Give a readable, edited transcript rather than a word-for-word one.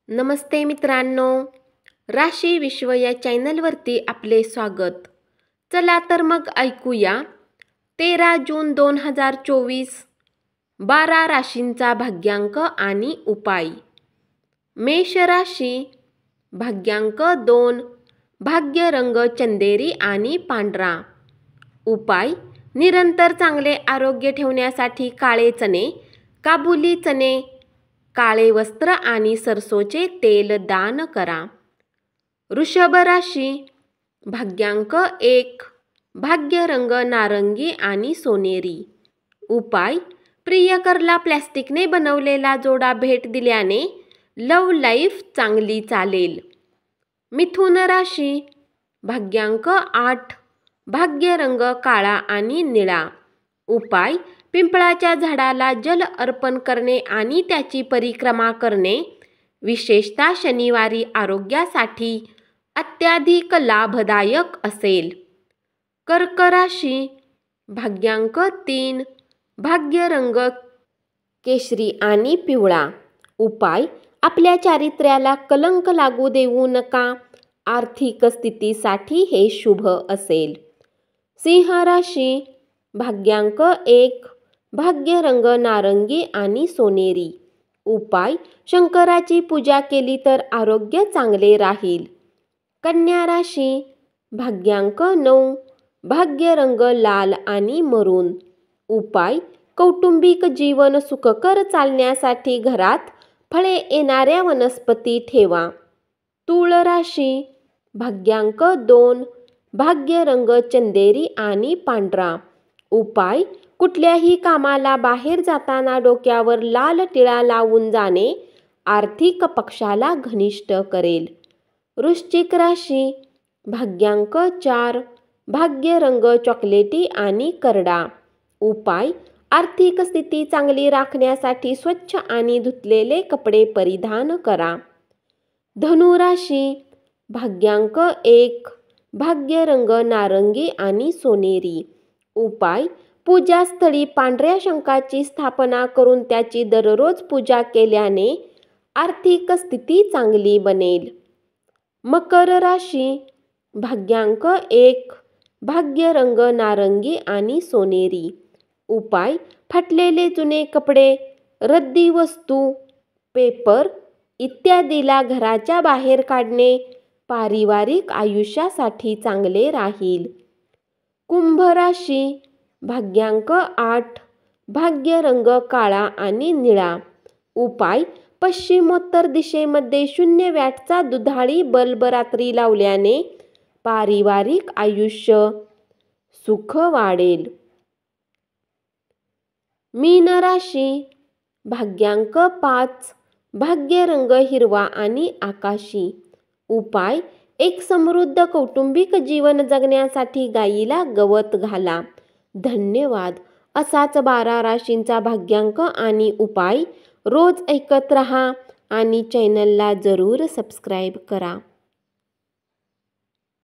नमस्ते मित्रांनो, राशी विश्व या चॅनलवरती आपले स्वागत. चला तर मग ऐकूया 13 जून 2024 12 राशींचा भाग्यांक आणि उपाय. मेष राशी, भाग्यांक 2, भाग्य रंग चंदेरी आणि पांढरा. उपाय: निरंतर चांगले आरोग्य ठेवण्यासाठी काळे चणे, काबुली चणे, काळे वस्त्र आणि सरसोचे तेल दान करा. वृषभ राशी, भाग्यांक 1, भाग्य रंग नारंगी आणि सोनेरी. उपाय: प्रियकरला प्लॅस्टिकने बनवलेला जोडा भेट दिल्याने लव्ह लाईफ चांगली चालेल. मिथुन राशी, भाग्यांक 8, भाग्य रंग काळा आणि निळा. उपाय: पिंपळाच्या झाडाला जल अर्पण करणे आणि त्याची परिक्रमा करणे विशेषतः शनिवारी आरोग्यासाठी अत्याधिक लाभदायक असेल. कर्क राशी, भाग्यांक 3, भाग्य रंग केशरी आणि पिवळा. उपाय: आपल्या चारित्र्याला कलंक लागू देऊ नका. आर्थिक स्थितीसाठी हे शुभ असेल. सिंह राशी, भाग्यांक 1, भाग्य रंग नारंगी आणि सोनेरी. उपाय: शंकराची पूजा केली तर आरोग्य चांगले राहील. कन्या राशी, भाग्यांक 9, भाग्य रंग लाल आणि मरून. उपाय: कौटुंबिक जीवन सुखकर चालण्यासाठी घरात फळे येणाऱ्या वनस्पती ठेवा. तूळ राशी, भाग्यांक 2, भाग्य रंग चंदेरी आणि पांढरा. उपाय: कुठल्याही कामाला बाहेर जाताना डोक्यावर लाल टिळा लावून जाणे आर्थिक पक्षाला घनिष्ठ करेल. वृश्चिक राशी, भाग्यांक 4, भाग्य रंग चॉकलेटी आणि करडा. उपाय: आर्थिक स्थिती चांगली राखण्यासाठी स्वच्छ आणि धुतलेले कपडे परिधान करा. धनु राशी, भाग्यांक 1, भाग्य रंग नारंगी आणि सोनेरी. उपाय: पूजास्थळी पांढऱ्या शंखाची स्थापना करून त्याची दररोज पूजा केल्याने आर्थिक स्थिती चांगली बनेल. मकर राशी, भाग्यांक 1, भाग्य रंग नारंगी आणि सोनेरी. उपाय: फाटलेले जुने कपडे, रद्दी वस्तू, पेपर इत्यादीला घराच्या बाहेर काढणे पारिवारिक आयुष्यासाठी चांगले राहील. कुंभ राशी, भाग्यांक 8, भाग्य रंग काळा आणि निळा. उपाय: पश्चिमोत्तर दिशेमध्ये 0 वॅटचा दुधाळी बल्ब रात्री लावल्याने पारिवारिक आयुष्य सुख वाढेल. मीन राशी, भाग्यांक 5, भाग्य रंग हिरवा आणि आकाशी. उपाय: एक समृद्ध कौटुंबिक जीवन जगण्यासाठी गायीला गवत घाला. धन्यवाद. असाच 12 राशींचा भाग्यांक आणि उपाय रोज ऐकत रहा आणि चॅनलला जरूर सबस्क्राईब करा.